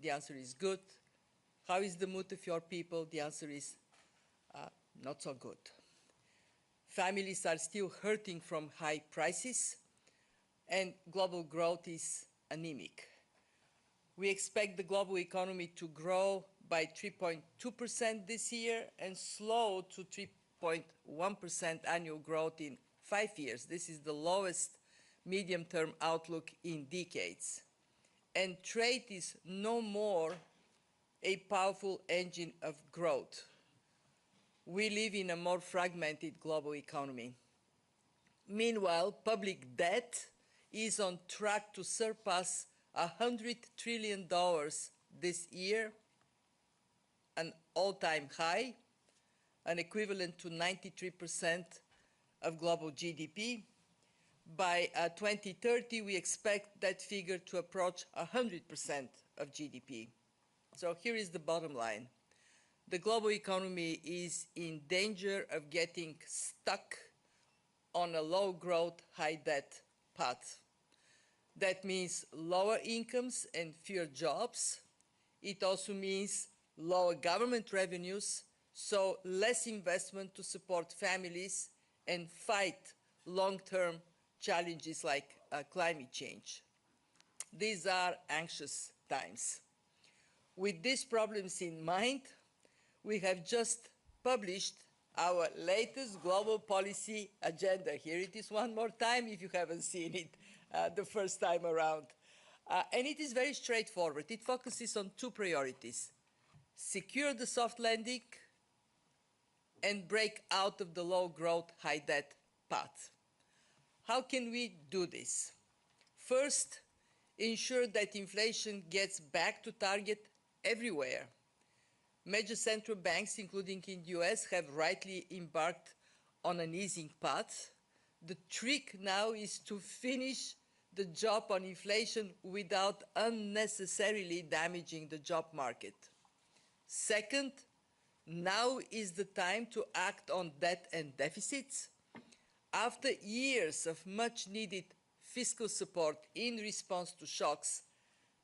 The answer is good. How is the mood of your people? The answer is not so good. Families are still hurting from high prices, and global growth is anemic. We expect the global economy to grow by 3.2% this year and slow to 3.1% annual growth in 5 years. This is the lowest medium-term outlook in decades. And trade is no more a powerful engine of growth. We live in a more fragmented global economy. Meanwhile, public debt is on track to surpass $100 trillion this year, an all-time high, an equivalent to 93% of global GDP. By 2030, we expect that figure to approach 100% of GDP. So here is the bottom line. The global economy is in danger of getting stuck on a low-growth, high-debt path. That means lower incomes and fewer jobs. It also means lower government revenues, so less investment to support families and fight long-term challenges like climate change. These are anxious times. With these problems in mind, we have just published our latest global policy agenda. Here it is one more time if you haven't seen it the first time around. And it is very straightforward. It focuses on two priorities: secure the soft landing and break out of the low-growth, high-debt path. How can we do this? First, ensure that inflation gets back to target everywhere. Major central banks, including in the US, have rightly embarked on an easing path. The trick now is to finish the job on inflation without unnecessarily damaging the job market. Second, now is the time to act on debt and deficits. After years of much-needed fiscal support in response to shocks,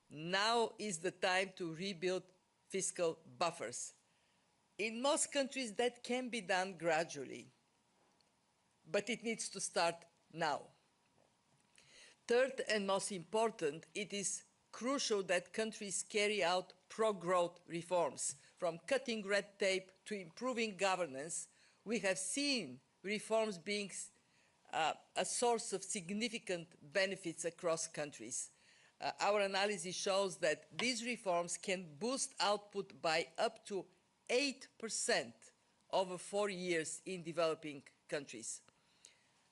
now is the time to rebuild fiscal buffers. In most countries, that can be done gradually, but it needs to start now. Third, and most important, it is crucial that countries carry out pro-growth reforms. From cutting red tape to improving governance, we have seen reforms being a source of significant benefits across countries. Our analysis shows that these reforms can boost output by up to 8% over 4 years in developing countries.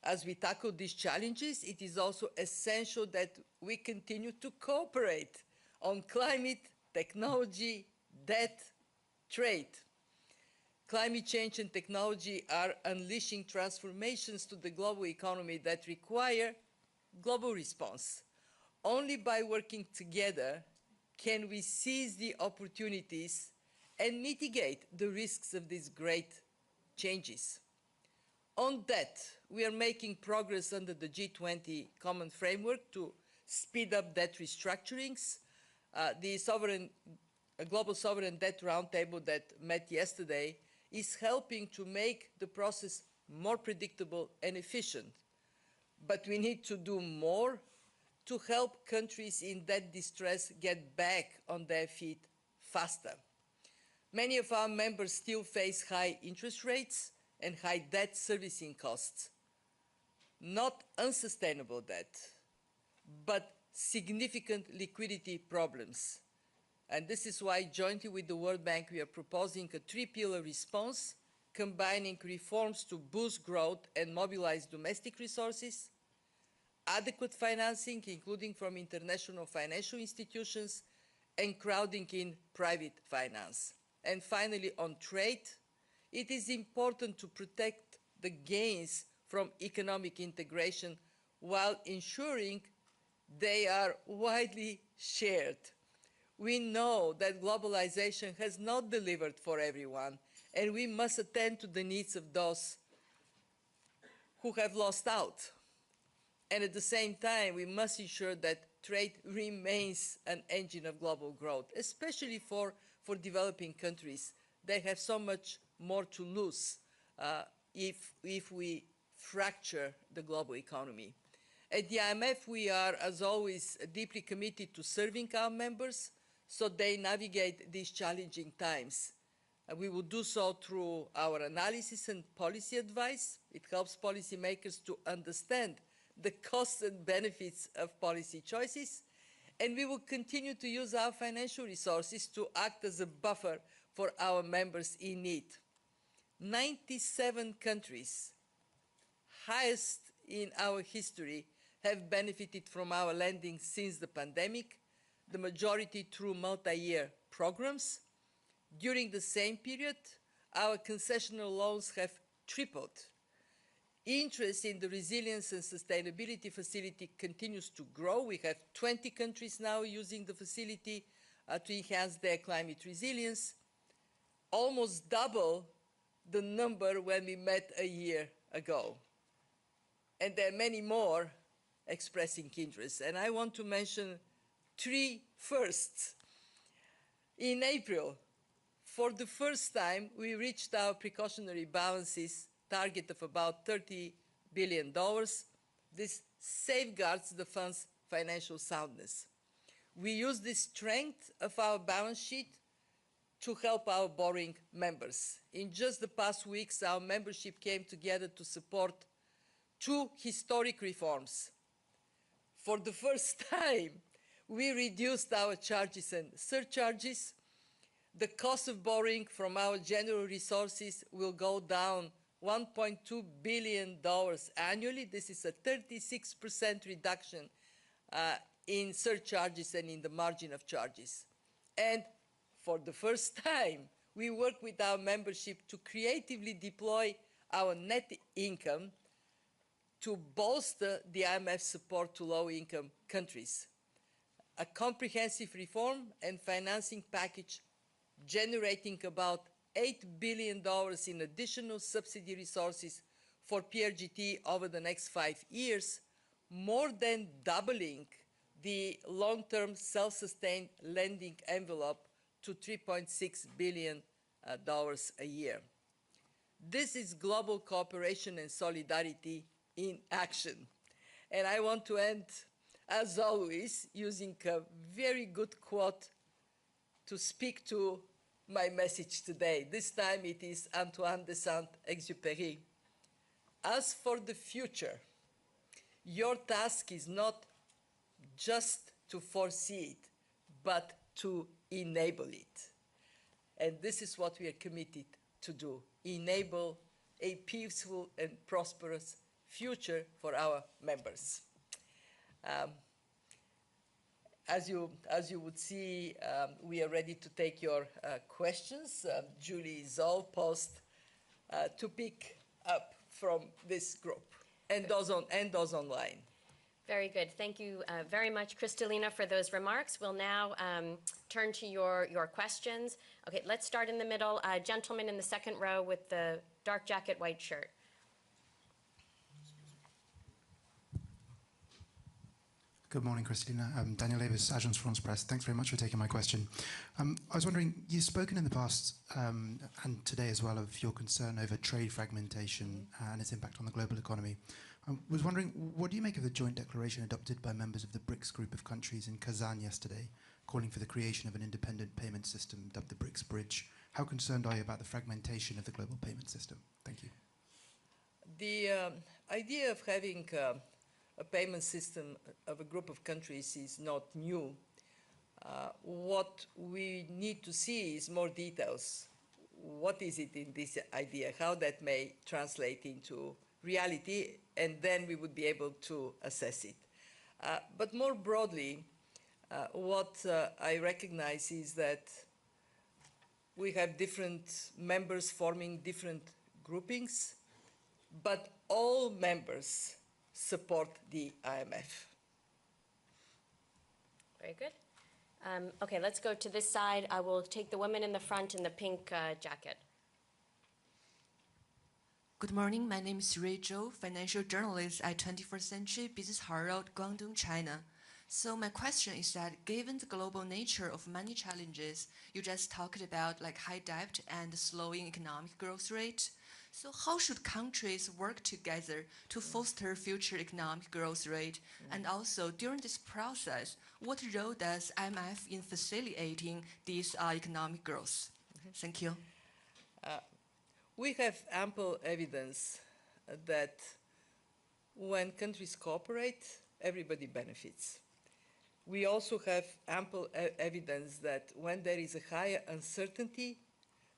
As we tackle these challenges, it is also essential that we continue to cooperate on climate, technology, debt, trade. Climate change and technology are unleashing transformations to the global economy that require global response. Only by working together can we seize the opportunities and mitigate the risks of these great changes. On debt, we are making progress under the G20 Common Framework to speed up debt restructurings. The Global Sovereign Debt Roundtable that met yesterday is helping to make the process more predictable and efficient. But we need to do more to help countries in debt distress get back on their feet faster. Many of our members still face high interest rates and high debt servicing costs. Not unsustainable debt, but significant liquidity problems. And this is why, jointly with the World Bank, we are proposing a three-pillar response, combining reforms to boost growth and mobilize domestic resources, adequate financing, including from international financial institutions, and crowding in private finance. And finally, on trade, it is important to protect the gains from economic integration while ensuring they are widely shared. We know that globalization has not delivered for everyone, and we must attend to the needs of those who have lost out. And at the same time, we must ensure that trade remains an engine of global growth, especially for developing countries. They have so much more to lose if we fracture the global economy. At the IMF, we are, as always, deeply committed to serving our members so they navigate these challenging times. We will do so through our analysis and policy advice. It helps policymakers to understand the costs and benefits of policy choices. And we will continue to use our financial resources to act as a buffer for our members in need. 97 countries, highest in our history, have benefited from our lending since the pandemic, the majority through multi-year programs. During the same period, our concessional loans have tripled. Interest in the Resilience and Sustainability Facility continues to grow. We have 20 countries now using the facility to enhance their climate resilience, almost double the number when we met a year ago. And there are many more expressing interest. And I want to mention three firsts. In April, for the first time, we reached our precautionary balances target of about $30 billion. This safeguards the fund's financial soundness. We use the strength of our balance sheet to help our borrowing members. In just the past weeks, our membership came together to support two historic reforms. For the first time, we reduced our charges and surcharges. The cost of borrowing from our general resources will go down $1.2 billion annually. This is a 36% reduction in surcharges and in the margin of charges. And for the first time, we work with our membership to creatively deploy our net income to bolster the IMF's support to low-income countries. A comprehensive reform and financing package generating about $8 billion in additional subsidy resources for PRGT over the next 5 years, more than doubling the long-term self-sustained lending envelope to $3.6 billion a year. This is global cooperation and solidarity in action. And I want to end, as always, using a very good quote to speak to my message today. This time it is Antoine de Saint-Exupéry. As for the future, your task is not just to foresee it, but to enable it. And this is what we are committed to do, enable a peaceful and prosperous future for our members. As you would see, we are ready to take your questions. Julie is all poised to pick up from this group and those online. Very good. Thank you very much, Kristalina, for those remarks. We'll now turn to your questions. Okay, let's start in the middle. Gentleman in the second row with the dark jacket, white shirt. Good morning, Kristalina. Daniel Davis, Agence France Presse. Thanks very much for taking my question. I was wondering, you've spoken in the past and today as well of your concern over trade fragmentation and its impact on the global economy. I was wondering, what do you make of the joint declaration adopted by members of the BRICS group of countries in Kazan yesterday, calling for the creation of an independent payment system dubbed the BRICS Bridge? How concerned are you about the fragmentation of the global payment system? Thank you. The idea of having a payment system of a group of countries is not new. What we need to see is more details. What is it in this idea? How that may translate into reality, and then we would be able to assess it. But more broadly, what I recognize is that we have different members forming different groupings, but all members support the IMF. Very good. Okay, let's go to this side. I will take the woman in the front in the pink jacket. Good morning. My name is Rachel, financial journalist at 21st Century Business Herald, Guangdong, China. So my question is that given the global nature of many challenges, you just talked about like high debt and slowing economic growth rate. So how should countries work together to foster future economic growth rate? And also during this process, what role does IMF in facilitating this economic growth? Thank you. We have ample evidence that when countries cooperate, everybody benefits. We also have ample evidence that when there is a higher uncertainty,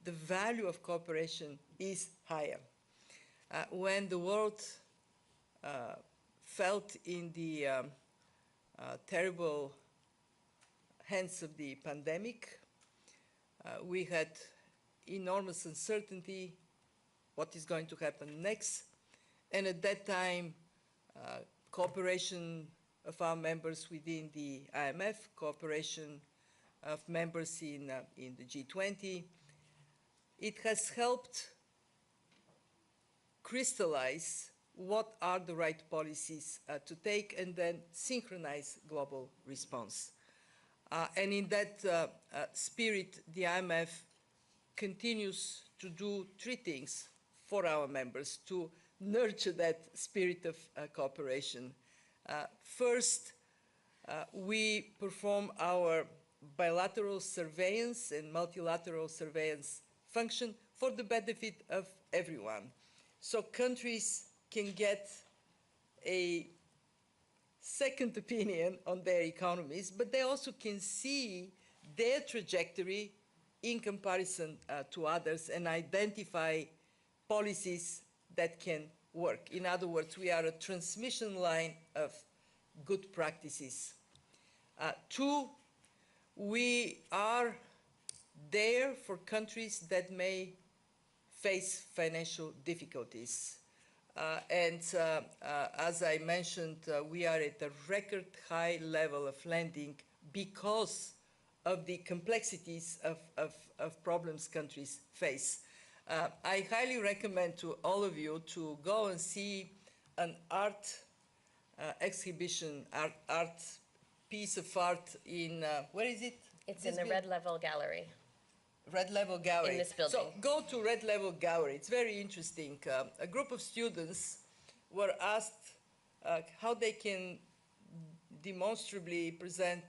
the value of cooperation is higher. When the world felt in the terrible hands of the pandemic, we had enormous uncertainty, what is going to happen next, and at that time, cooperation of our members within the IMF, cooperation of members in the G20, it has helped crystallize what are the right policies to take and then synchronize global response. And in that spirit, the IMF continues to do three things for our members to nurture that spirit of cooperation. First, we perform our bilateral surveillance and multilateral surveillance function for the benefit of everyone. So countries can get a second opinion on their economies, but they also can see their trajectory in comparison to others and identify policies that can work. In other words, we are a transmission line of good practices. Two, we are there for countries that may face financial difficulties. As I mentioned, we are at a record high level of lending because of the complexities of problems countries face. I highly recommend to all of you to go and see an art exhibition, art piece of art in, where is it? It's in the Red Level Gallery. Red Level Gallery. In this building. So go to Red Level Gallery. It's very interesting. A group of students were asked how they can demonstrably present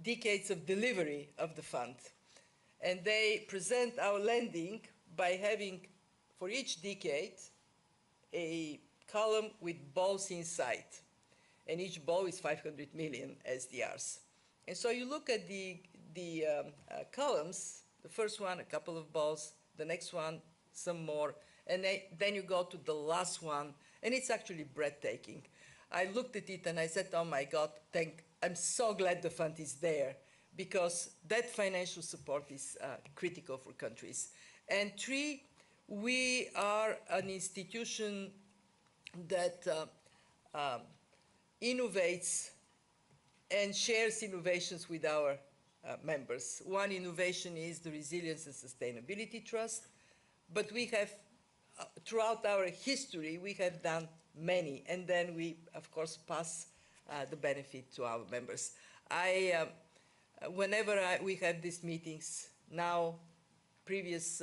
decades of delivery of the fund. And they present our lending by having, for each decade, a column with balls inside. And each ball is 500 million SDRs. And so you look at the columns, the first one, a couple of balls, the next one, some more, and then you go to the last one, and it's actually breathtaking. I looked at it and I said, oh my God, I'm so glad the fund is there, because that financial support is critical for countries. And three, we are an institution that innovates and shares innovations with our members. One innovation is the Resilience and Sustainability Trust, but we have, throughout our history, we have done many, and then we, of course, pass the benefit to our members. Whenever we have these meetings, now, previous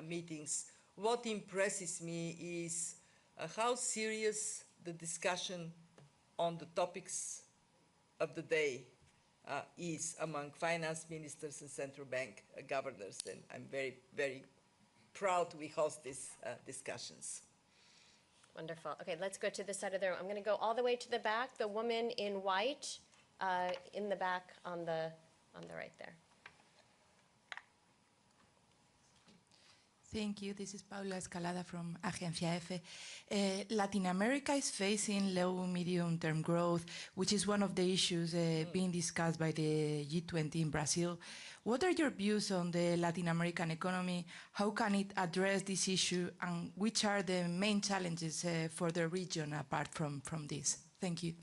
meetings, what impresses me is how serious the discussion on the topics of the day is among finance ministers and central bank governors, and I'm very, very proud we host these discussions. Wonderful. Okay, let's go to this side of the room. I'm going to go all the way to the back. The woman in white in the back on the right there. Thank you. This is Paula Escalada from Agencia F. Latin America is facing low medium-term growth, which is one of the issues being discussed by the G20 in Brazil. What are your views on the Latin American economy? How can it address this issue? And which are the main challenges for the region apart from this? Thank you.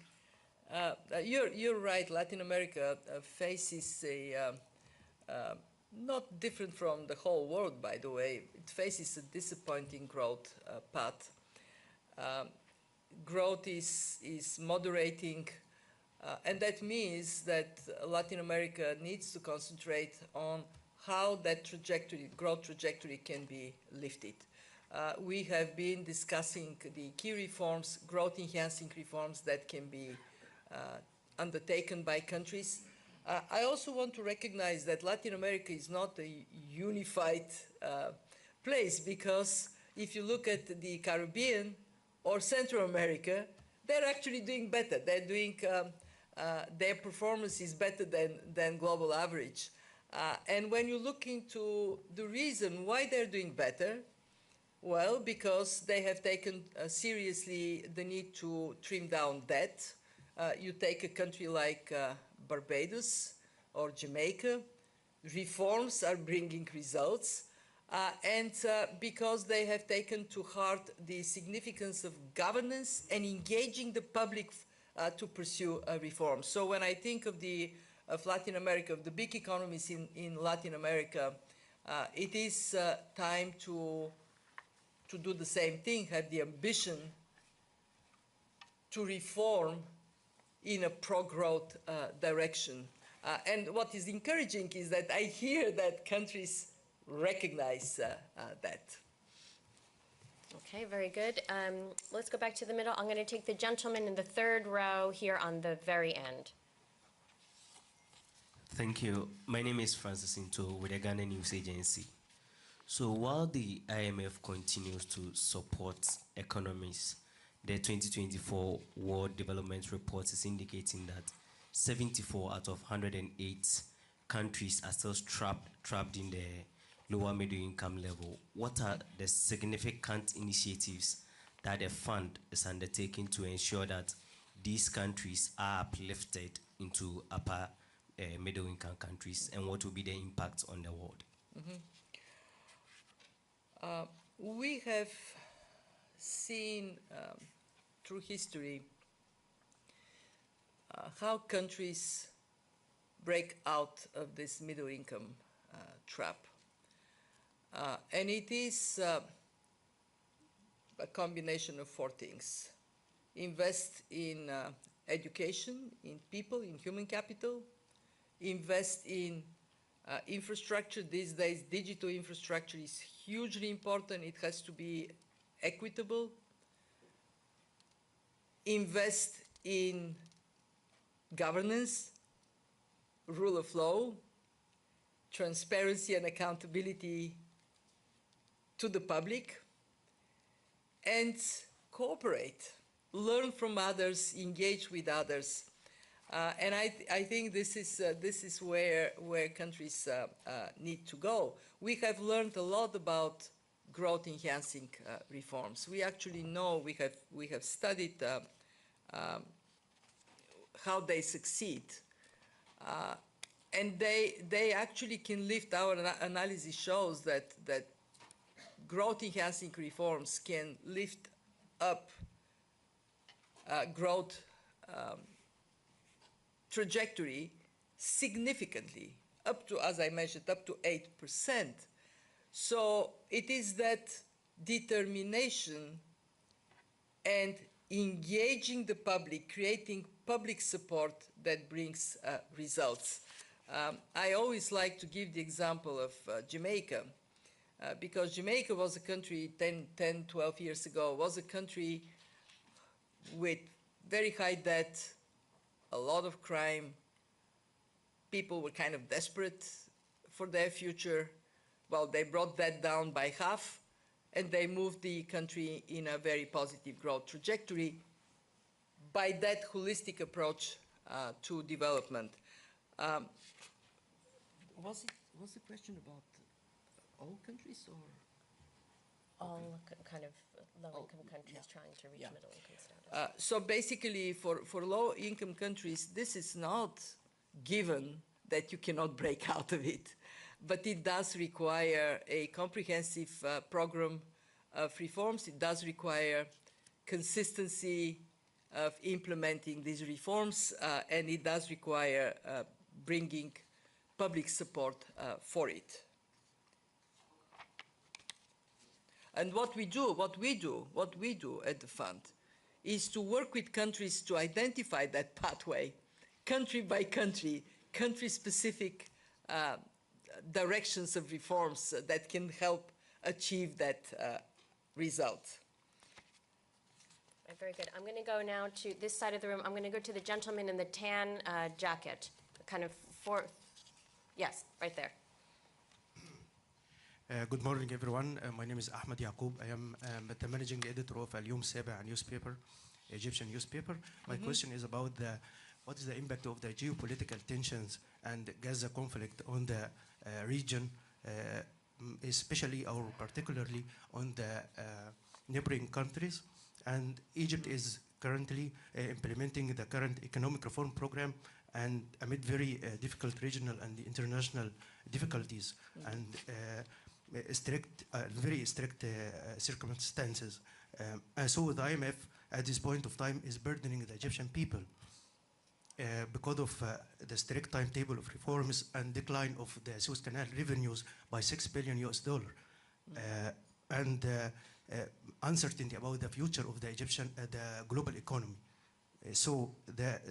You're right. Latin America faces a not different from the whole world, by the way. It faces a disappointing growth path. Growth is moderating And that means that Latin America needs to concentrate on how that trajectory, growth trajectory, can be lifted. We have been discussing the key reforms, growth-enhancing reforms that can be undertaken by countries. I also want to recognize that Latin America is not a unified place, because if you look at the Caribbean or Central America, they're actually doing better. They're doing, their performance is better than global average. And when you look into the reason why they're doing better, well, because they have taken seriously the need to trim down debt. You take a country like Barbados or Jamaica, reforms are bringing results. And because they have taken to heart the significance of governance and engaging the public to pursue reform. So when I think of Latin America, of the big economies in Latin America, it is time to do the same thing, have the ambition to reform in a pro-growth direction. And what is encouraging is that I hear that countries recognize that. Okay, very good. Let's go back to the middle. I'm going to take the gentleman in the third row here on the very end. Thank you. My name is Francis Into with the Ghana News Agency. So while the IMF continues to support economies, the 2024 World Development Report is indicating that 74 out of 108 countries are still trapped in the lower middle income level. What are the significant initiatives that the fund is undertaking to ensure that these countries are uplifted into upper middle income countries, and what will be the impact on the world? We have seen through history how countries break out of this middle income trap. And it is a combination of four things. Invest in education, in people, in human capital. Invest in infrastructure. These days, digital infrastructure is hugely important. It has to be equitable. Invest in governance, rule of law, transparency and accountability to the public, and cooperate, learn from others, engage with others. And I think this is where countries need to go. We have learned a lot about growth-enhancing reforms. We actually know, we have studied how they succeed. And they actually can lift, our analysis shows that growth-enhancing reforms can lift up growth trajectory significantly, up to, as I mentioned, up to 8%. So it is that determination and engaging the public, creating public support that brings results. I always like to give the example of Jamaica, because Jamaica was a country 10, 12 years ago, was a country with very high debt, a lot of crime. People were kind of desperate for their future. Well, they brought that down by half, and they moved the country in a very positive growth trajectory by that holistic approach to development. Was the question about all countries or? All kind of low-income countries trying to reach middle-income status. So basically, for low-income countries, this is not given that you cannot break out of it, but it does require a comprehensive program of reforms. It does require consistency of implementing these reforms, and it does require bringing public support for it. And what we do at the fund is to work with countries to identify that pathway country by country, country-specific directions of reforms that can help achieve that result. Very good. I'm going to go now to this side of the room. I'm going to go to the gentleman in the tan jacket, kind of yes, right there. Good morning, everyone. My name is Ahmed Yaqub. I am the managing editor of Al-Yom Saba newspaper, Egyptian newspaper. My question is about what is the impact of the geopolitical tensions and Gaza conflict on the region, especially or particularly on the neighboring countries. And Egypt is currently implementing the current economic reform program and amid very difficult regional and international difficulties and very strict circumstances. So the IMF at this point of time is burdening the Egyptian people because of the strict timetable of reforms and decline of the Suez Canal revenues by $6 billion and uncertainty about the future of the Egyptian, the global economy. So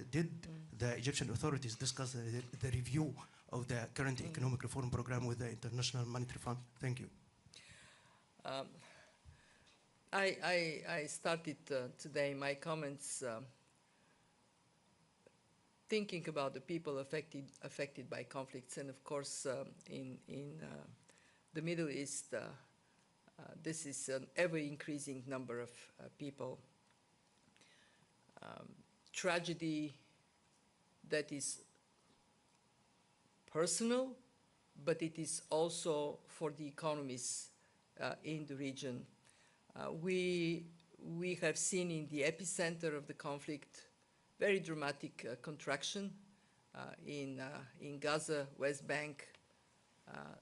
did the Egyptian authorities discuss the review of the current economic reform program with the International Monetary Fund? Thank you. I started today my comments thinking about the people affected by conflicts, and of course in the Middle East this is an ever-increasing number of people. Tragedy that is personal, but it is also for the economies in the region. We have seen in the epicenter of the conflict very dramatic contraction in Gaza, West Bank,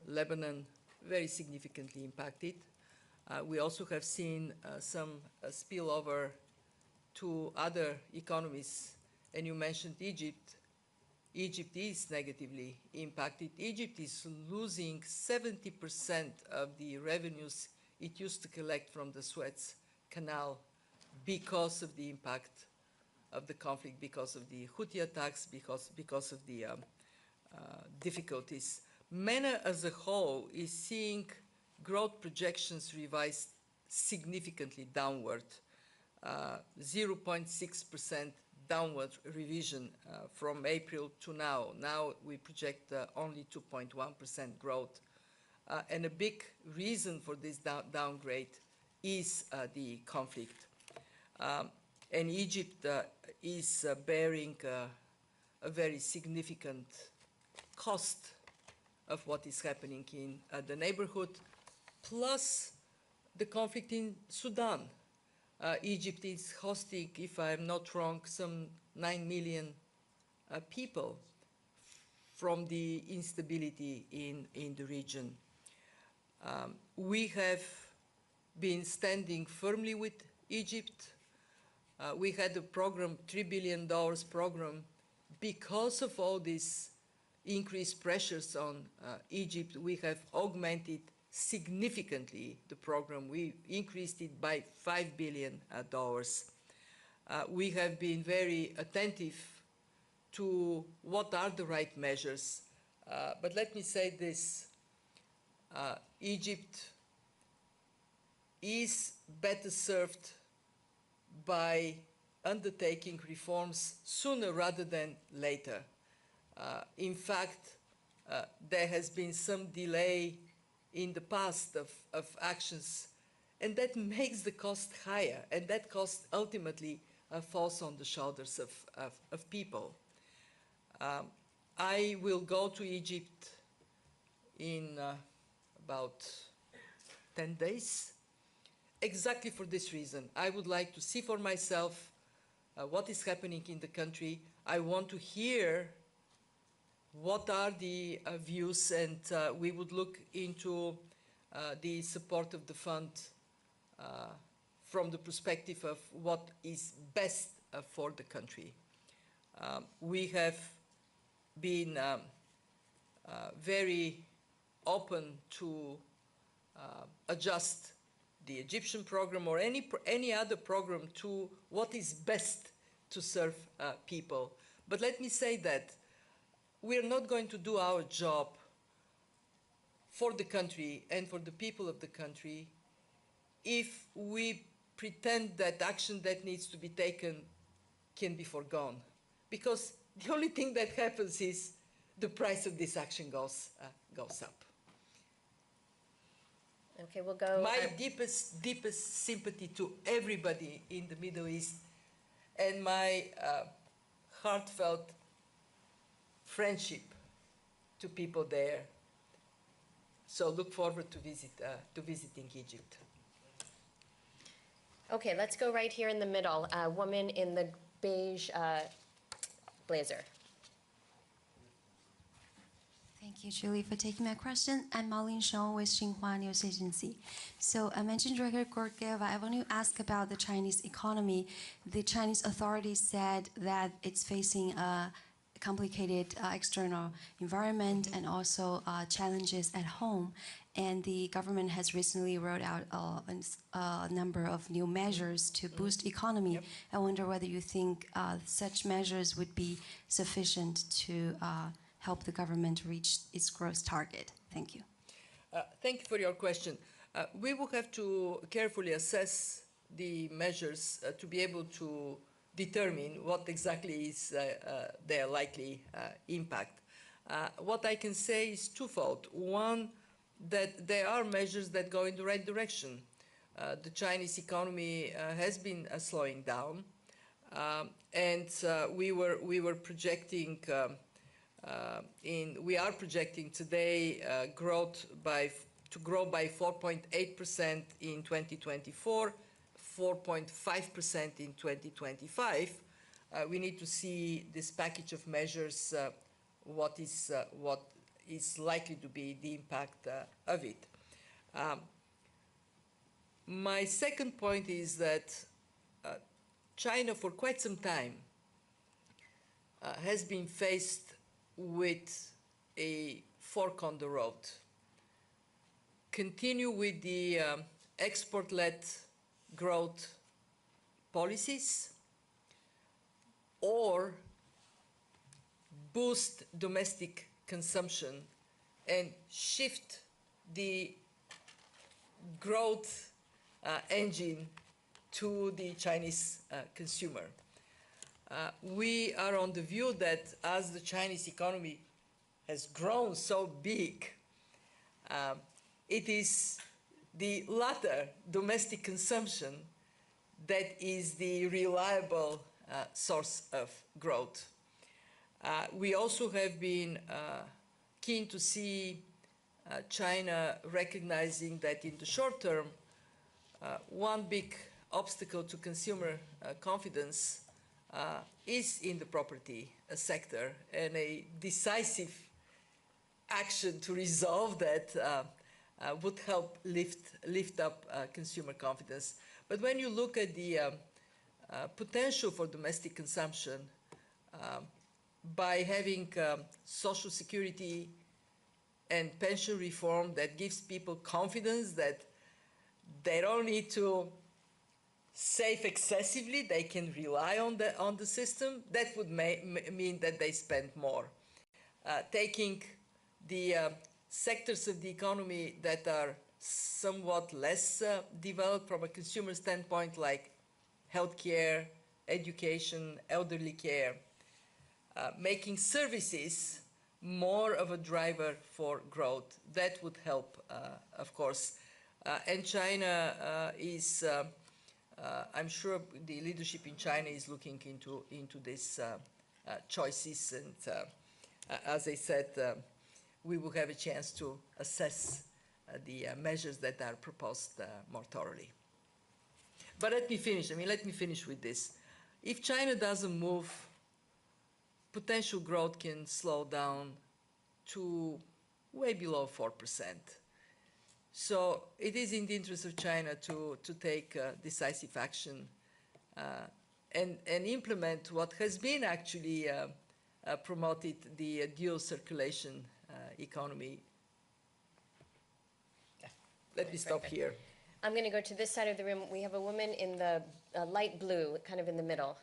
Lebanon, very significantly impacted. We also have seen some spillover to other economies, and you mentioned Egypt. Egypt is negatively impacted. Egypt is losing 70% of the revenues it used to collect from the Suez Canal because of the impact of the conflict, because of the Houthi attacks, because of the difficulties. MENA as a whole is seeing growth projections revised significantly downward, 0.6% downward revision from April to now. Now we project only 2.1% growth. And a big reason for this downgrade is the conflict. And Egypt is bearing a very significant cost of what is happening in the neighborhood, plus the conflict in Sudan. Egypt is hosting, if I'm not wrong, some 9 million people from the instability in the region. We have been standing firmly with Egypt. We had a program, $3 billion program, because of all these increased pressures on Egypt. We have augmented significantly the program. We increased it by $5 billion. We have been very attentive to what are the right measures. But let me say this, Egypt is better served by undertaking reforms sooner rather than later. In fact, there has been some delay in the past of actions, and that makes the cost higher, and that cost ultimately falls on the shoulders of people. I will go to Egypt in about 10 days, exactly for this reason. I would like to see for myself what is happening in the country. I want to hear what are the views, and we would look into the support of the fund from the perspective of what is best for the country. We have been very open to adjust the Egyptian program or any other program to what is best to serve people. But let me say that we are not going to do our job for the country and for the people of the country if we pretend that action that needs to be taken can be foregone. Because the only thing that happens is the price of this action goes up. Okay, we'll go. My deepest sympathy to everybody in the Middle East, and my heartfelt friendship to people there. So look forward to visiting Egypt. Okay, let's go right here in the middle. A woman in the beige blazer. Thank you, Julie, for taking my question. I'm Marlene Shong with Xinhua News Agency. So I mentioned Director Georgieva. I want to ask about the Chinese economy. The Chinese authorities said that it's facing a complicated external environment and also challenges at home. And the government has recently rolled out a number of new measures to boost economy. Yep. I wonder whether you think such measures would be sufficient to help the government reach its growth target. Thank you. Thank you for your question. We will have to carefully assess the measures to be able to determine what exactly is their likely impact. What I can say is twofold. One, that there are measures that go in the right direction. The Chinese economy has been slowing down, and we were projecting we are projecting today to grow by 4.8% in 2024, 4.5% in 2025. We need to see this package of measures, what is likely to be the impact of it. My second point is that China, for quite some time, has been faced with a fork on the road. Continue with the export-led growth policies, or boost domestic consumption and shift the growth engine to the Chinese consumer. We are on the view that as the Chinese economy has grown so big, it is the latter, domestic consumption, that is the reliable source of growth. We also have been keen to see China recognizing that in the short term, one big obstacle to consumer confidence is in the property sector, and a decisive action to resolve that would help lift up consumer confidence. But when you look at the potential for domestic consumption, by having social security and pension reform that gives people confidence that they don't need to save excessively, they can rely on the system, that would mean that they spend more. Taking the sectors of the economy that are somewhat less developed from a consumer standpoint, like healthcare, education, elderly care, making services more of a driver for growth, that would help, of course. And China is, I'm sure the leadership in China is looking into these choices, and as I said, we will have a chance to assess the measures that are proposed more thoroughly. But let me finish with this. If China doesn't move, potential growth can slow down to way below 4%. So it is in the interest of China to take decisive action and implement what has been actually promoted, the dual circulation economy. Let me stop here. I'm going to go to this side of the room. We have a woman in the light blue, kind of in the middle.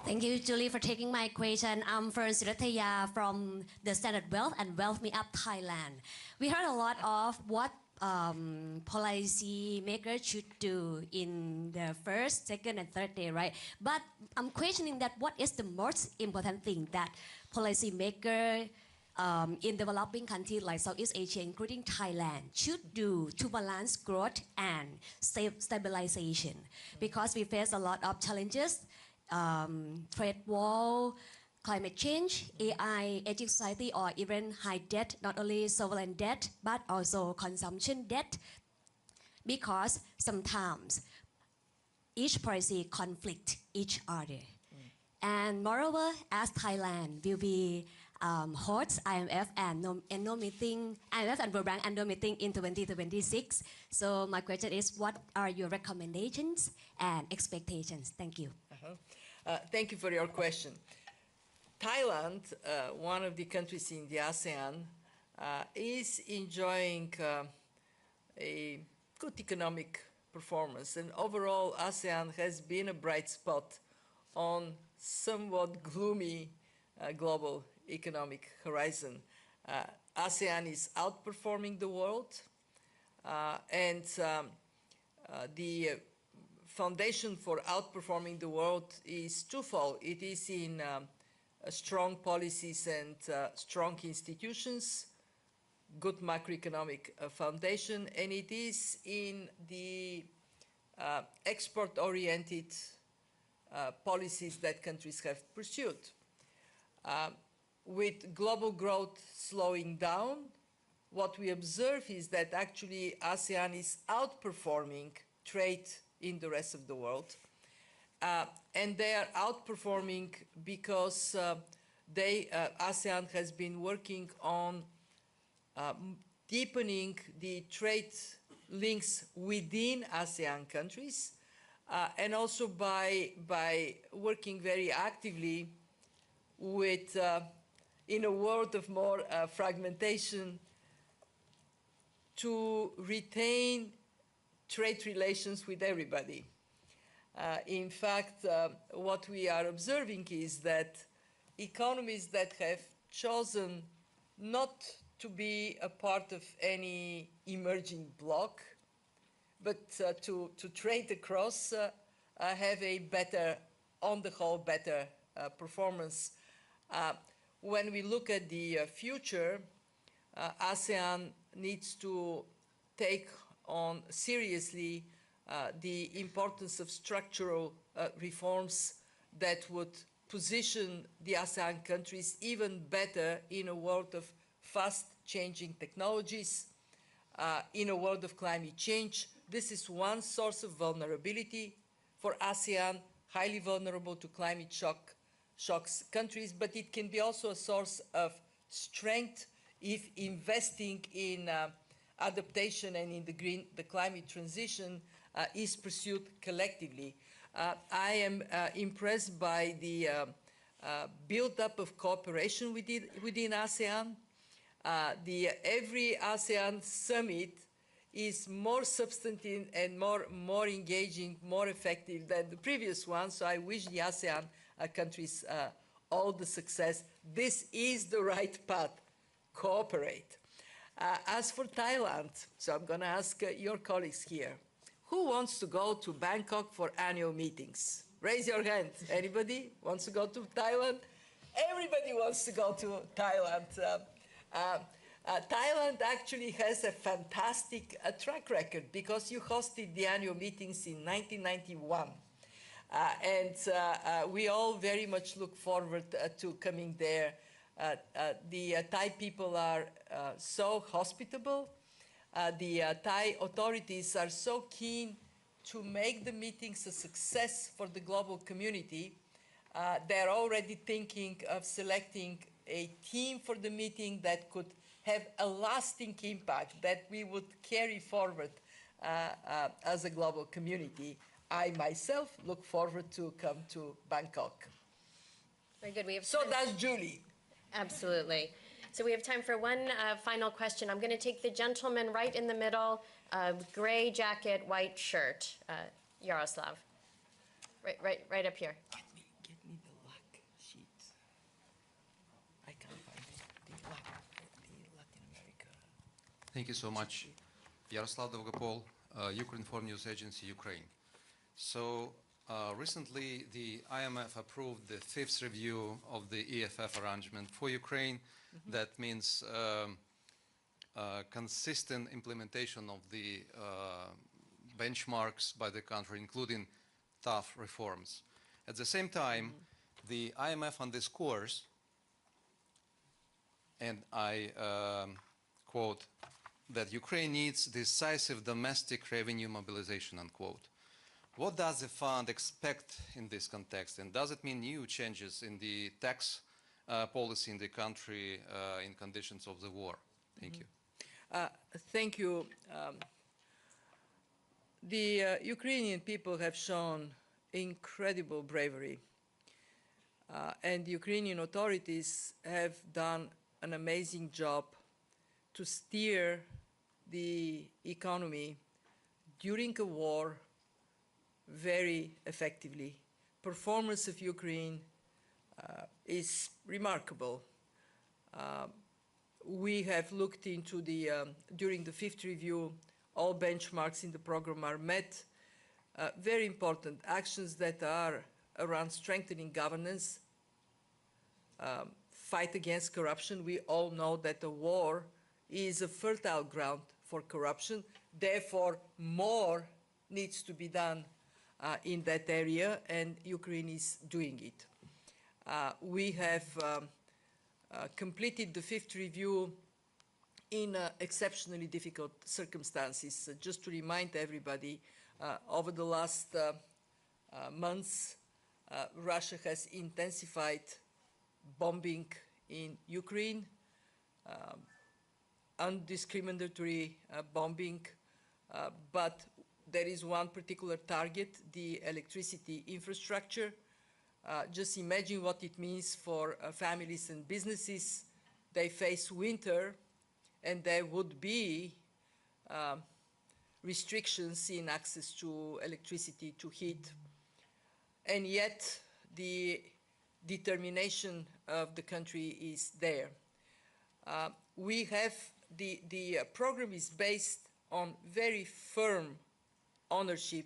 Thank you, Julie, for taking my question. I'm Surataya from the Standard Wealth and Wealth Me Up Thailand. We heard a lot of what policy makers should do in the first, second, and third day, right? But I'm questioning that what is the most important thing that policy maker in developing countries like Southeast Asia, including Thailand, should do to balance growth and stabilization? Because we face a lot of challenges, trade war, climate change, AI, aging society, or even high debt, not only sovereign debt, but also consumption debt, because sometimes each policy conflict each other. And moreover, as Thailand will be host IMF annual meeting, IMF and World Bank annual meeting in 2026. So my question is, what are your recommendations and expectations? Thank you. Thank you for your question. Thailand, one of the countries in the ASEAN, is enjoying a good economic performance. And overall, ASEAN has been a bright spot on somewhat gloomy global economic horizon. ASEAN is outperforming the world, and the foundation for outperforming the world is twofold. It is in strong policies and strong institutions, good macroeconomic foundation, and it is in the export-oriented policies that countries have pursued. With global growth slowing down, what we observe is that actually ASEAN is outperforming trade in the rest of the world. And they are outperforming because ASEAN has been working on deepening the trade links within ASEAN countries, and also by working very actively with, in a world of more fragmentation, to retain trade relations with everybody. In fact, what we are observing is that economies that have chosen not to be a part of any emerging bloc, but to trade across, have a better, on the whole, better performance. When we look at the future, ASEAN needs to take on seriously the importance of structural reforms that would position the ASEAN countries even better in a world of fast-changing technologies, in a world of climate change. This is one source of vulnerability for ASEAN, highly vulnerable to climate shocks countries, but it can be also a source of strength if investing in adaptation and in the climate transition is pursued collectively. I am impressed by the build-up of cooperation within ASEAN. Every ASEAN summit is more substantive and more engaging, more effective than the previous one, so I wish the ASEAN countries all the success. This is the right path. Cooperate. As for Thailand, so I'm going to ask your colleagues here, who wants to go to Bangkok for annual meetings? Raise your hand. Anybody wants to go to Thailand? Everybody wants to go to Thailand. Thailand actually has a fantastic track record because you hosted the annual meetings in 1991. And we all very much look forward to coming there. The Thai people are so hospitable. The Thai authorities are so keen to make the meetings a success for the global community. They're already thinking of selecting a team for the meeting that could have a lasting impact that we would carry forward as a global community. I myself look forward to come to Bangkok. Very good. We have so does Julie. Absolutely. So we have time for one final question. I'm going to take the gentleman right in the middle, gray jacket, white shirt, Yaroslav. Right up here. Get me the Thank you so much. Yaroslav Dolgopol, Ukrinform News Agency, Ukraine. So recently the IMF approved the 5th review of the EFF arrangement for Ukraine. That means consistent implementation of the benchmarks by the country, including tough reforms. At the same time, the IMF underscores, and I quote, that Ukraine needs decisive domestic revenue mobilization, unquote. What does the fund expect in this context, and does it mean new changes in the tax policy in the country in conditions of the war? Thank you. Thank you. The Ukrainian people have shown incredible bravery, and the Ukrainian authorities have done an amazing job to steer the economy during a war very effectively. Performance of Ukraine is remarkable. We have looked into the, during the 5th review, all benchmarks in the program are met. Very important actions that are around strengthening governance, fight against corruption. We all know that the war is a fertile ground for corruption. Therefore, more needs to be done in that area, and Ukraine is doing it. We have completed the 5th review in exceptionally difficult circumstances. Just to remind everybody, over the last months, Russia has intensified bombing in Ukraine, undiscriminatory bombing, but there is one particular target, the electricity infrastructure. Just imagine what it means for families and businesses. They face winter, and there would be restrictions in access to electricity, to heat. And yet, the determination of the country is there. We have, the program is based on very firm ownership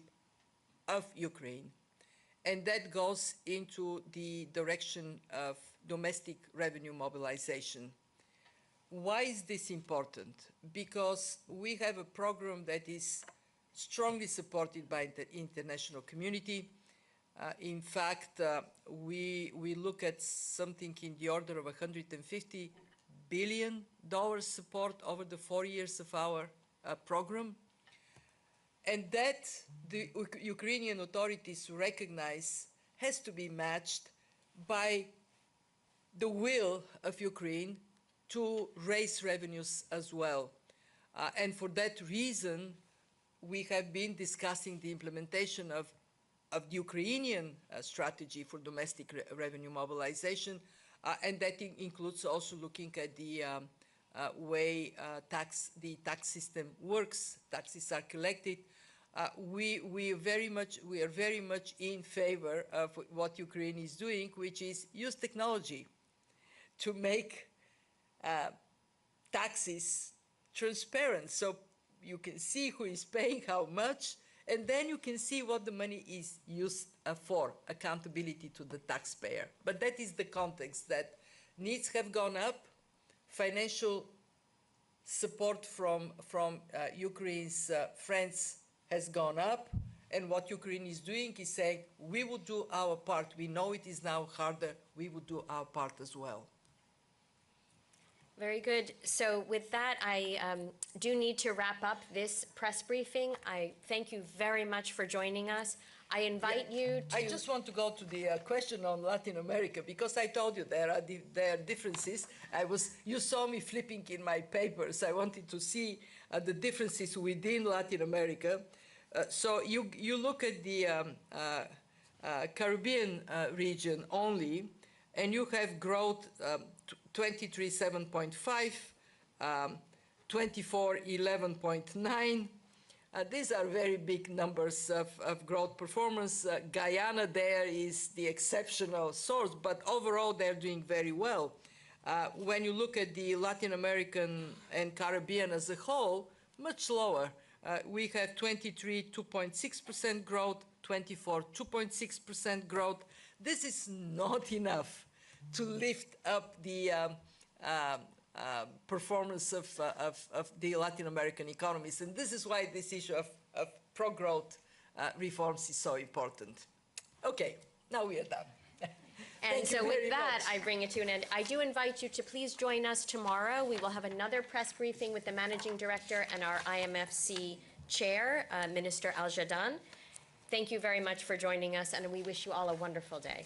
of Ukraine, and that goes into the direction of domestic revenue mobilization. Why is this important? Because we have a program that is strongly supported by the international community. In fact, we look at something in the order of $150 billion support over the 4 years of our program. And that the Ukrainian authorities recognize has to be matched by the will of Ukraine to raise revenues as well. And for that reason, we have been discussing the implementation of the Ukrainian strategy for domestic revenue mobilization, and that includes also looking at the way the tax system works, taxes are collected. We are very much in favor of what Ukraine is doing, which is use technology to make taxes transparent, so you can see who is paying how much, and then you can see what the money is used for, accountability to the taxpayer. But that is the context, that needs have gone up, financial support from Ukraine's friends has gone up, and what Ukraine is doing is saying, we will do our part. We know it is now harder, we will do our part as well. Very good. So with that, I do need to wrap up this press briefing. I thank you very much for joining us. I invite you to... I just want to go to the question on Latin America, because I told you there are differences. You saw me flipping in my papers. I wanted to see the differences within Latin America. So you look at the Caribbean region only, and you have growth 23.7.5, 24, 11.9. These are very big numbers of growth performance. Guyana there is the exceptional source, but overall they're doing very well. When you look at the Latin American and Caribbean as a whole, much lower. We have 23, 2.6% growth, 24, 2.6% growth. This is not enough to lift up the performance of the Latin American economies. And this is why this issue of pro-growth reforms is so important. Okay, now we are done. And so with that, I bring it to an end. I do invite you to please join us tomorrow. We will have another press briefing with the Managing Director and our IMFC Chair, Minister Al-Jadaan. Thank you very much for joining us, and we wish you all a wonderful day.